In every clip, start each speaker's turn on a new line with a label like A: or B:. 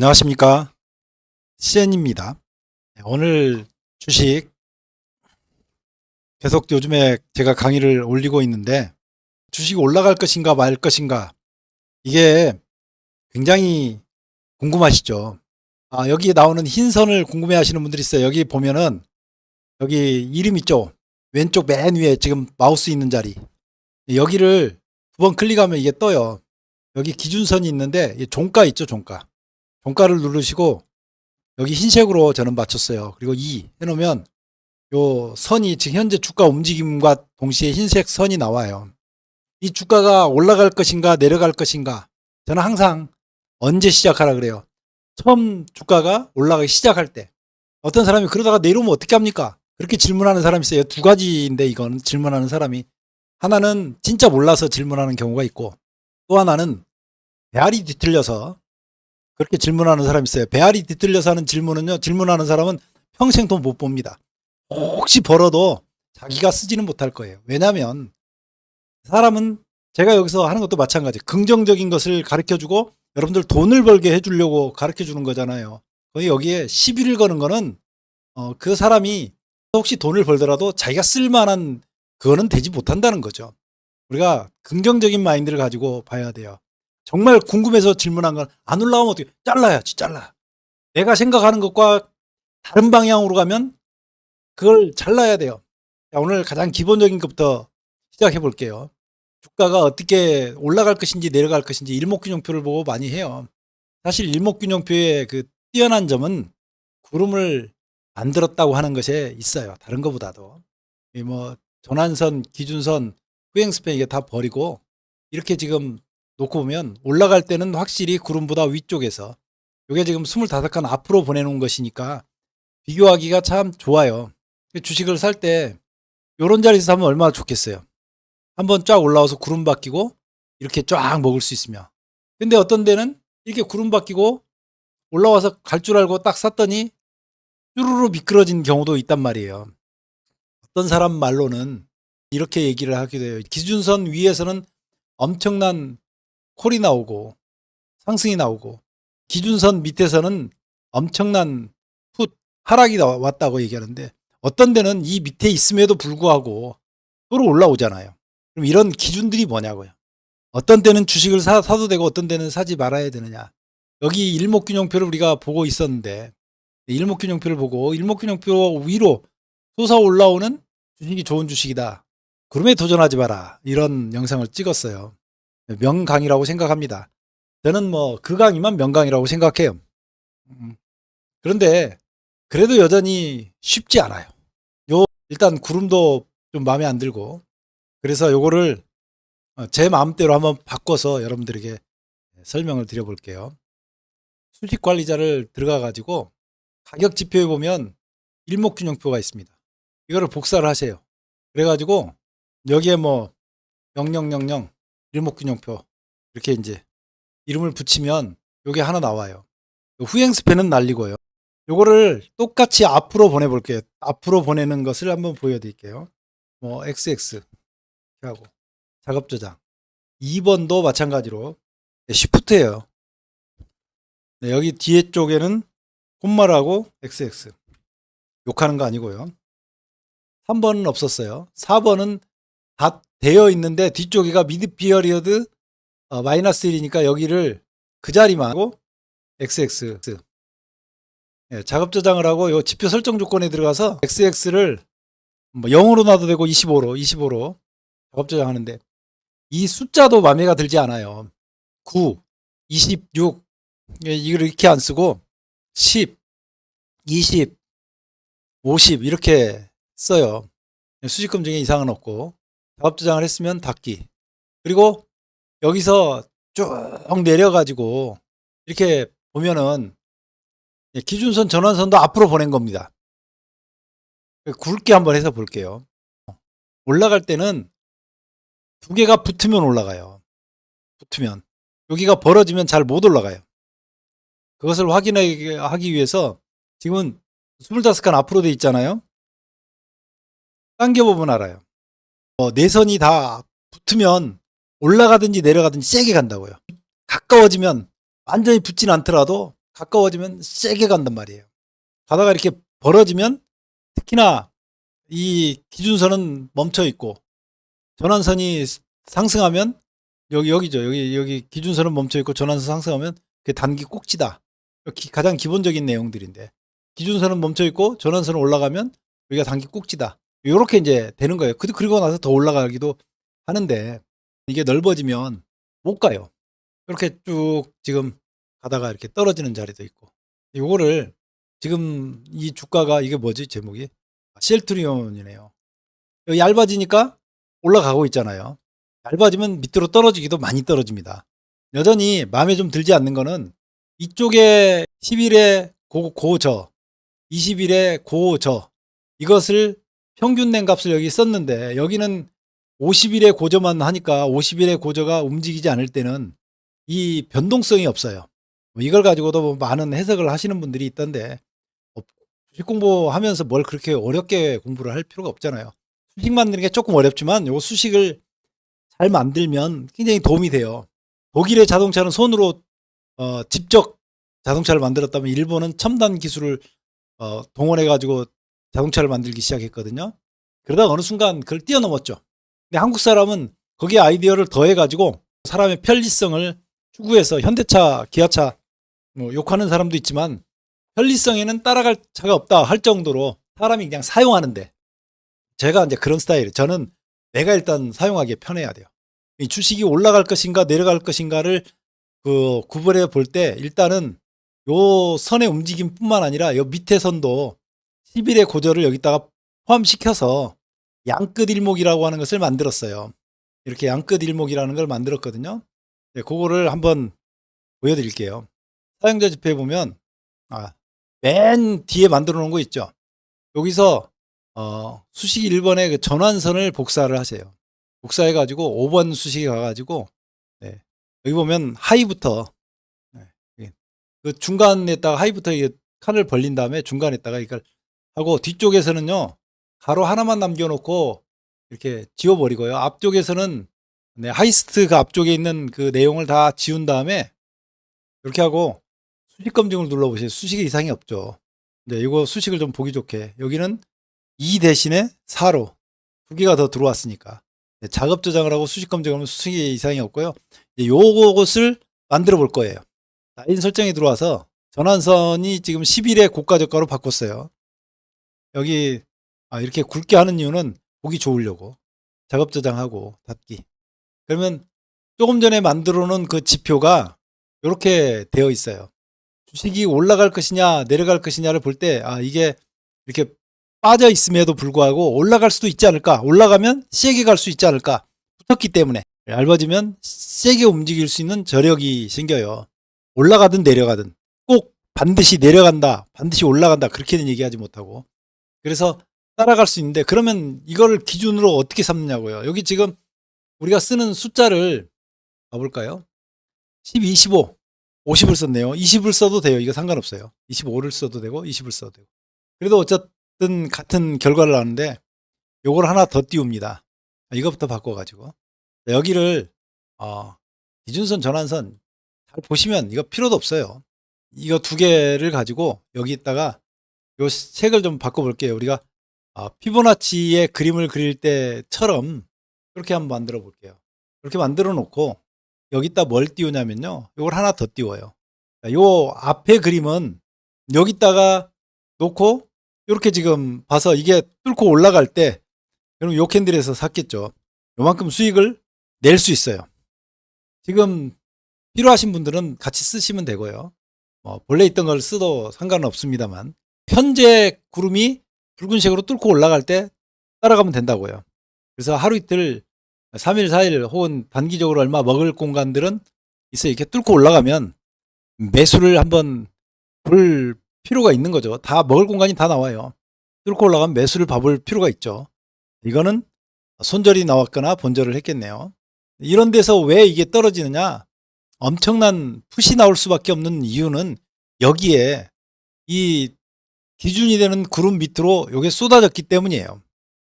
A: 안녕하십니까. CN입니다. 오늘 주식 계속 요즘에 제가 강의를 올리고 있는데 주식이 올라갈 것인가 말 것인가 이게 굉장히 궁금하시죠. 여기에 나오는 흰 선을 궁금해 하시는 분들이 있어요. 여기 보면은 여기 이름 있죠. 왼쪽 맨 위에 지금 마우스 있는 자리. 여기를 두 번 클릭하면 이게 떠요. 여기 기준선이 있는데 종가 있죠. 종가. 종가를 누르시고 여기 흰색으로 저는 맞췄어요. 그리고 2 해놓으면 요 선이 지금 현재 주가 움직임과 동시에 흰색 선이 나와요. 이 주가가 올라갈 것인가 내려갈 것인가. 저는 항상 언제 시작하라 그래요. 처음 주가가 올라가기 시작할 때. 어떤 사람이 그러다가 내려오면 어떻게 합니까? 그렇게 질문하는 사람이 있어요. 두 가지인데 이건 질문하는 사람이. 하나는 진짜 몰라서 질문하는 경우가 있고 또 하나는 배알이 뒤틀려서 그렇게 질문하는 사람이 있어요. 배알이 뒤틀려서 하는 질문은요. 질문하는 사람은 평생 돈 못 봅니다. 혹시 벌어도 자기가 쓰지는 못할 거예요. 왜냐하면 사람은 제가 여기서 하는 것도 마찬가지. 긍정적인 것을 가르쳐주고 여러분들 돈을 벌게 해주려고 가르쳐주는 거잖아요. 거의 여기에 시비를 거는 거는 그 사람이 혹시 돈을 벌더라도 자기가 쓸만한 그거는 되지 못한다는 거죠. 우리가 긍정적인 마인드를 가지고 봐야 돼요. 정말 궁금해서 질문한 건 안 올라오면 어떻게 잘라야지 잘라. 내가 생각하는 것과 다른 방향으로 가면 그걸 잘라야 돼요. 자, 오늘 가장 기본적인 것부터 시작해 볼게요. 주가가 어떻게 올라갈 것인지 내려갈 것인지 일목균형표를 보고 많이 해요. 사실 일목균형표의 그 뛰어난 점은 구름을 만들었다고 하는 것에 있어요. 다른 것보다도. 뭐 전환선, 기준선, 후행스팬 이게 다 버리고 이렇게 지금 놓고 보면 올라갈 때는 확실히 구름보다 위쪽에서 이게 지금 25칸 앞으로 보내놓은 것이니까 비교하기가 참 좋아요. 주식을 살 때 이런 자리에서 사면 얼마나 좋겠어요. 한번 쫙 올라와서 구름 바뀌고 이렇게 쫙 먹을 수 있으며. 근데 어떤 데는 이렇게 구름 바뀌고 올라와서 갈 줄 알고 딱 샀더니 쭈루루 미끄러진 경우도 있단 말이에요. 어떤 사람 말로는 이렇게 얘기를 하기도 해요. 기준선 위에서는 엄청난 콜이 나오고 상승이 나오고 기준선 밑에서는 엄청난 하락이 왔다고 얘기하는데 어떤 데는 이 밑에 있음에도 불구하고 또 올라오잖아요. 그럼 이런 기준들이 뭐냐고요. 어떤 때는 주식을 사도 되고 어떤 때는 사지 말아야 되느냐. 여기 일목균형표를 우리가 보고 있었는데 일목균형표를 보고 일목균형표 위로 솟아 올라오는 주식이 좋은 주식이다. 구름에 도전하지 마라. 이런 영상을 찍었어요. 명강이라고 생각합니다. 저는 뭐 그 강의만 명강이라고 생각해요. 그런데 그래도 여전히 쉽지 않아요. 일단 구름도 좀 마음에 안 들고 그래서 요거를 제 마음대로 한번 바꿔서 여러분들에게 설명을 드려볼게요. 수식관리자를 들어가 가지고 가격 지표에 보면 일목균형표가 있습니다. 이거를 복사를 하세요. 그래가지고 여기에 뭐 0000 일목균형표 이렇게 이제 이름을 붙이면 요게 하나 나와요. 후행스팬은 날리고요. 요거를 똑같이 앞으로 보내볼게요. 앞으로 보내는 것을 한번 보여드릴게요. 뭐 XX 하고 작업 저장 2번도 마찬가지로 시프트예요. 네, 여기 뒤에 쪽에는 콤마라고 XX 욕하는 거 아니고요. 3번은 없었어요. 4번은 다 되어 있는데 뒤쪽에가 미드 피어리어드 마이너스 1이니까 여기를 그 자리만 하고 XX 네, 작업 저장을 하고 요 지표 설정 조건에 들어가서 XX를 뭐 0으로 놔도 되고 25로 작업 저장하는데 이 숫자도 마음에 들지 않아요. 9, 26 이걸 이렇게 안 쓰고 10, 20, 50 이렇게 써요. 수식금 중에 이상은 없고 작업 저장을 했으면 닫기. 그리고 여기서 쭉 내려가지고 이렇게 보면은 기준선 전환선도 앞으로 보낸 겁니다. 굵게 한번 해서 볼게요. 올라갈 때는 두 개가 붙으면 올라가요. 붙으면 여기가 벌어지면 잘 못 올라가요. 그것을 확인하기 위해서 지금은 25칸 앞으로 돼 있잖아요. 당겨보면 알아요. 내선이 다 붙으면 올라가든지 내려가든지 세게 간다고요. 가까워지면 완전히 붙진 않더라도 가까워지면 세게 간단 말이에요. 가다가 이렇게 벌어지면 특히나 이 기준선은 멈춰 있고 전환선이 상승하면 여기죠. 여기 기준선은 멈춰 있고 전환선 상승하면 그게 단기 꼭지다. 가장 기본적인 내용들인데 기준선은 멈춰 있고 전환선은 올라가면 여기가 단기 꼭지다. 이렇게 이제 되는 거예요. 그리고 나서 더 올라가기도 하는데 이게 넓어지면 못 가요. 이렇게 쭉 지금 가다가 이렇게 떨어지는 자리도 있고 요거를 지금 이 주가가 이게 뭐지 제목이 셀트리온이네요. 여기 얇아지니까 올라가고 있잖아요. 얇아지면 밑으로 떨어지기도 많이 떨어집니다. 여전히 마음에 좀 들지 않는 거는 이쪽에 10일의 고저 20일의 고저 이것을 평균 낸 값을 여기 썼는데 여기는 50일의 고저만 하니까 50일의 고저가 움직이지 않을 때는 이 변동성이 없어요. 이걸 가지고도 많은 해석을 하시는 분들이 있던데 주식 공부하면서 뭘 그렇게 어렵게 공부를 할 필요가 없잖아요. 수식 만드는 게 조금 어렵지만 요 수식을 잘 만들면 굉장히 도움이 돼요. 독일의 자동차는 손으로 직접 자동차를 만들었다면 일본은 첨단 기술을 동원해 가지고 자동차를 만들기 시작했거든요. 그러다가 어느 순간 그걸 뛰어넘었죠. 근데 한국 사람은 거기에 아이디어를 더해 가지고 사람의 편리성을 추구해서 현대차, 기아차 뭐 욕하는 사람도 있지만 편리성에는 따라갈 차가 없다 할 정도로 사람이 그냥 사용하는데 제가 이제 그런 스타일이에요. 저는 내가 일단 사용하기에 편해야 돼요. 이 주식이 올라갈 것인가 내려갈 것인가를 구분해 볼 때 일단은 요 선의 움직임뿐만 아니라 요 밑에 선도 10일의 고저를 여기다가 포함시켜서 양끝 일목이라고 하는 것을 만들었어요. 이렇게 양끝 일목이라는 걸 만들었거든요. 네, 그거를 한번 보여드릴게요. 사용자 지표에 보면 맨 뒤에 만들어 놓은 거 있죠. 여기서 수식 1번의 그 전환선을 복사를 하세요. 복사해 가지고 5번 수식에 가가지고 네, 여기 보면 하이부터 네, 그 중간에다가 하이부터 칸을 벌린 다음에 중간에다가 이걸 하고 뒤쪽에서는요 가로 하나만 남겨놓고 이렇게 지워버리고요. 앞쪽에서는 네, 하이스트 그 앞쪽에 있는 그 내용을 다 지운 다음에 이렇게 하고 수식 검증을 눌러보세요. 수식에 이상이 없죠. 네, 이거 수식을 좀 보기 좋게 여기는 2 대신에 4로 2개가 더 들어왔으니까 네, 작업 저장을 하고 수식 검증하면 수식에 이상이 없고요. 요것을 만들어 볼 거예요. 라인 설정에 들어와서 전환선이 지금 10일의 고가 저가로 바꿨어요. 여기 이렇게 굵게 하는 이유는 보기 좋으려고 작업 저장하고 닫기. 그러면 조금 전에 만들어 놓은 그 지표가 이렇게 되어 있어요. 주식이 올라갈 것이냐 내려갈 것이냐를 볼 때 이게 이렇게 빠져 있음에도 불구하고 올라갈 수도 있지 않을까, 올라가면 세게 갈 수 있지 않을까, 붙었기 때문에 얇아지면 세게 움직일 수 있는 저력이 생겨요. 올라가든 내려가든 꼭 반드시 내려간다 반드시 올라간다 그렇게는 얘기하지 못하고 그래서 따라갈 수 있는데 그러면 이걸 기준으로 어떻게 삼느냐고요. 여기 지금 우리가 쓰는 숫자를 봐볼까요? 10, 25, 50을 썼네요. 20을 써도 돼요. 이거 상관없어요. 25를 써도 되고 20을 써도 되고. 그래도 어쨌든 같은 결과를 나는데 요걸 하나 더 띄웁니다. 이것부터 바꿔가지고 여기를 기준선 전환선 잘 보시면 이거 필요도 없어요. 이거 두 개를 가지고 여기다가 요 색을 좀 바꿔볼게요. 우리가 피보나치의 그림을 그릴 때처럼 그렇게 한번 만들어 볼게요. 이렇게 만들어 놓고 여기다 뭘 띄우냐면요. 이걸 하나 더 띄워요. 요 앞에 그림은 여기다가 놓고 이렇게 지금 봐서 이게 뚫고 올라갈 때 그럼 요 캔들에서 샀겠죠. 요만큼 수익을 낼 수 있어요. 지금 필요하신 분들은 같이 쓰시면 되고요. 본래 있던 걸 써도 상관은 없습니다만 현재 구름이 붉은색으로 뚫고 올라갈 때 따라가면 된다고요. 그래서 하루 이틀 3일 4일 혹은 단기적으로 얼마 먹을 공간들은 있어요. 이렇게 뚫고 올라가면 매수를 한번 볼 필요가 있는 거죠. 다 먹을 공간이 다 나와요. 뚫고 올라가면 매수를 봐볼 필요가 있죠. 이거는 손절이 나왔거나 본절을 했겠네요. 이런 데서 왜 이게 떨어지느냐, 엄청난 푸시 나올 수밖에 없는 이유는 여기에 이 기준이 되는 구름 밑으로 이게 쏟아졌기 때문이에요.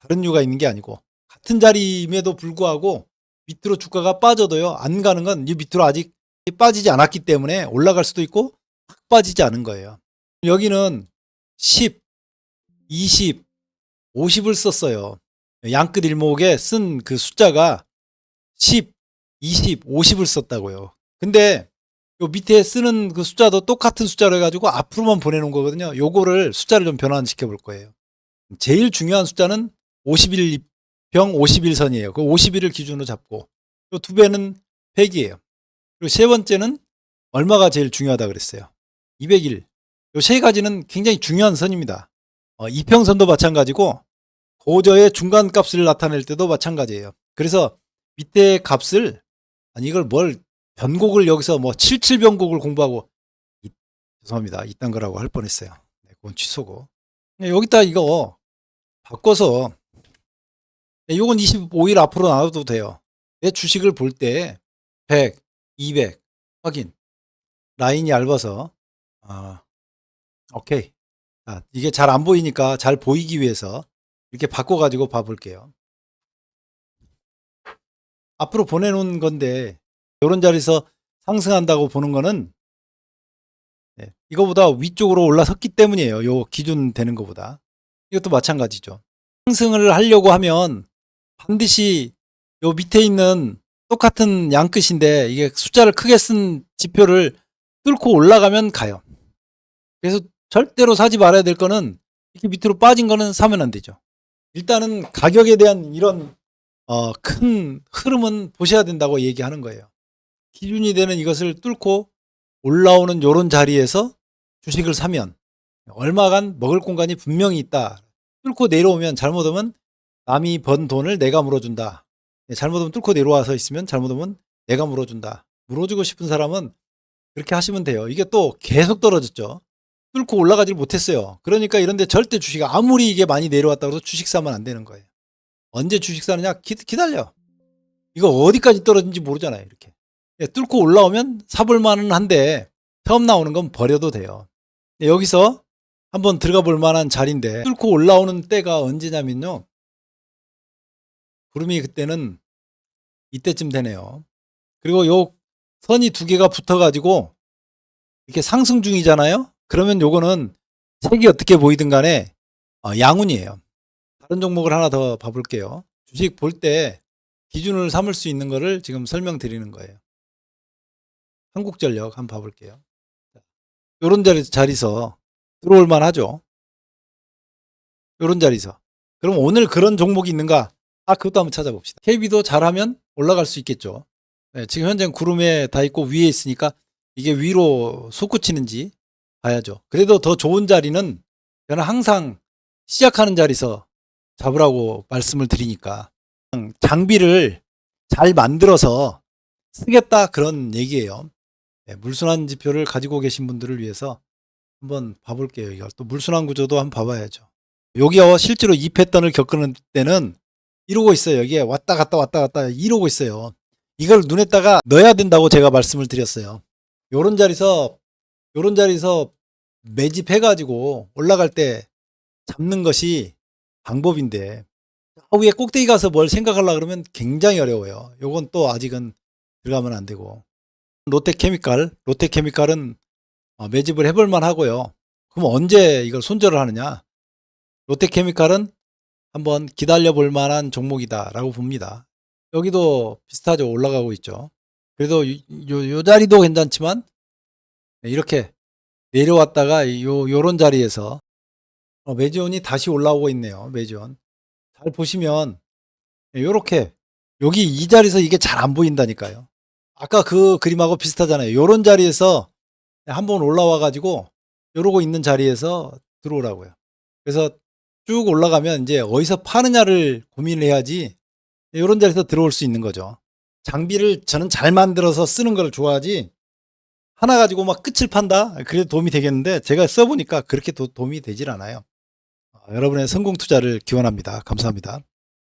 A: 다른 이유가 있는 게 아니고 같은 자리임에도 불구하고 밑으로 주가가 빠져도요 안 가는 건 이 밑으로 아직 빠지지 않았기 때문에 올라갈 수도 있고 확 빠지지 않은 거예요. 여기는 10, 20, 50을 썼어요. 양끝 일목에 쓴 그 숫자가 10, 20, 50을 썼다고요. 근데 요 밑에 쓰는 그 숫자도 똑같은 숫자로 해가지고 앞으로만 보내놓은 거거든요. 요거를 숫자를 좀 변환시켜 볼 거예요. 제일 중요한 숫자는 51병 51선이에요. 그 51을 기준으로 잡고 요 두 배는 100이에요. 그리고 세 번째는 얼마가 제일 중요하다 그랬어요. 201. 요 세 가지는 굉장히 중요한 선입니다. 이평선도 마찬가지고 고저의 중간 값을 나타낼 때도 마찬가지예요. 그래서 밑에 값을 아니 이걸 뭘 변곡을 여기서 뭐 77변곡을 공부하고 죄송합니다. 이딴 거라고 할 뻔했어요. 네, 그건 취소고. 여기다 이거 바꿔서 요건 25일 앞으로 나와도 돼요. 내 주식을 볼 때 100, 200 확인. 라인이 얇아서 오케이. 이게 잘 안 보이니까 잘 보이기 위해서 이렇게 바꿔가지고 봐볼게요. 앞으로 보내놓은 건데 이런 자리에서 상승한다고 보는 거는 이거보다 위쪽으로 올라섰기 때문이에요. 요 기준 되는 것보다. 이것도 마찬가지죠. 상승을 하려고 하면 반드시 요 밑에 있는 똑같은 양끝인데 이게 숫자를 크게 쓴 지표를 뚫고 올라가면 가요. 그래서 절대로 사지 말아야 될 거는 이렇게 밑으로 빠진 거는 사면 안 되죠. 일단은 가격에 대한 이런 큰 흐름은 보셔야 된다고 얘기하는 거예요. 기준이 되는 이것을 뚫고 올라오는 요런 자리에서 주식을 사면 얼마간 먹을 공간이 분명히 있다. 뚫고 내려오면 잘못하면 남이 번 돈을 내가 물어준다. 잘못하면 뚫고 내려와서 있으면 잘못하면 내가 물어준다. 물어주고 싶은 사람은 그렇게 하시면 돼요. 이게 또 계속 떨어졌죠. 뚫고 올라가지를 못했어요. 그러니까 이런데 절대 주식 아무리 이게 많이 내려왔다고 해서 주식 사면 안 되는 거예요. 언제 주식 사느냐? 기다려. 이거 어디까지 떨어진지 모르잖아요. 이렇게. 뚫고 올라오면 사볼 만은 한데 처음 나오는 건 버려도 돼요. 여기서 한번 들어가 볼 만한 자리인데 뚫고 올라오는 때가 언제냐면요. 구름이 그때는 이때쯤 되네요. 그리고 요 선이 두 개가 붙어가지고 이렇게 상승 중이잖아요. 그러면 요거는 색이 어떻게 보이든 간에 양운이에요. 다른 종목을 하나 더 봐볼게요. 주식 볼 때 기준을 삼을 수 있는 거를 지금 설명드리는 거예요. 한국전력 한번 봐볼게요. 요런 자리에서 들어올 만하죠. 요런 자리에서. 그럼 오늘 그런 종목이 있는가? 그것도 한번 찾아봅시다. KB도 잘하면 올라갈 수 있겠죠. 네, 지금 현재 구름에 다 있고 위에 있으니까 이게 위로 솟구치는지 봐야죠. 그래도 더 좋은 자리는 저는 항상 시작하는 자리에서 잡으라고 말씀을 드리니까 장비를 잘 만들어서 쓰겠다 그런 얘기예요. 네, 물순환 지표를 가지고 계신 분들을 위해서 한번 봐볼게요. 이걸 또 물순환 구조도 한번 봐봐야죠. 여기요 실제로 이 패턴을 겪는 때는 이러고 있어요. 여기에 왔다 갔다 이러고 있어요. 이걸 눈에다가 넣어야 된다고 제가 말씀을 드렸어요. 요런 자리에서 매집해 가지고 올라갈 때 잡는 것이 방법인데 위에 꼭대기 가서 뭘 생각하려고 그러면 굉장히 어려워요. 요건 또 아직은 들어가면 안 되고 롯데케미칼은 매집을 해볼 만하고요. 그럼 언제 이걸 손절을 하느냐? 롯데케미칼은 한번 기다려 볼 만한 종목이다라고 봅니다. 여기도 비슷하죠. 올라가고 있죠. 그래도 요 자리도 괜찮지만 이렇게 내려왔다가 요런 자리에서 매지온이 다시 올라오고 있네요. 매지온. 잘 보시면 요렇게 여기 이 자리에서 이게 잘 안 보인다니까요. 아까 그 그림하고 비슷하잖아요. 요런 자리에서 한번 올라와 가지고 요러고 있는 자리에서 들어오라고요. 그래서 쭉 올라가면 이제 어디서 파느냐를 고민을 해야지 요런 자리에서 들어올 수 있는 거죠. 장비를 저는 잘 만들어서 쓰는 걸 좋아하지 하나 가지고 막 끝을 판다? 그래도 도움이 되겠는데 제가 써보니까 그렇게 도움이 되질 않아요. 여러분의 성공 투자를 기원합니다. 감사합니다.